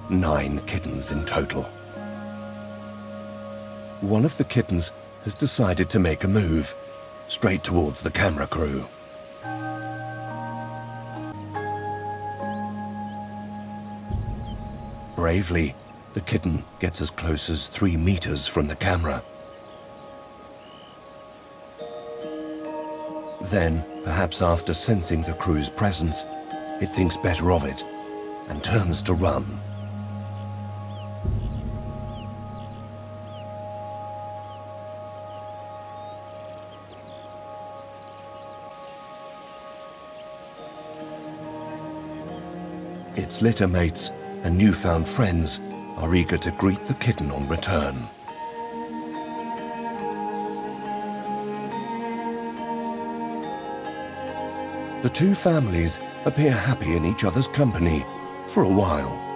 9 kittens in total. One of the kittens has decided to make a move, straight towards the camera crew. Bravely, the kitten gets as close as 3 meters from the camera. Then, perhaps after sensing the crew's presence, it thinks better of it and turns to run. Its litter mates and newfound friends are eager to greet the kitten on return. The two families appear happy in each other's company for a while.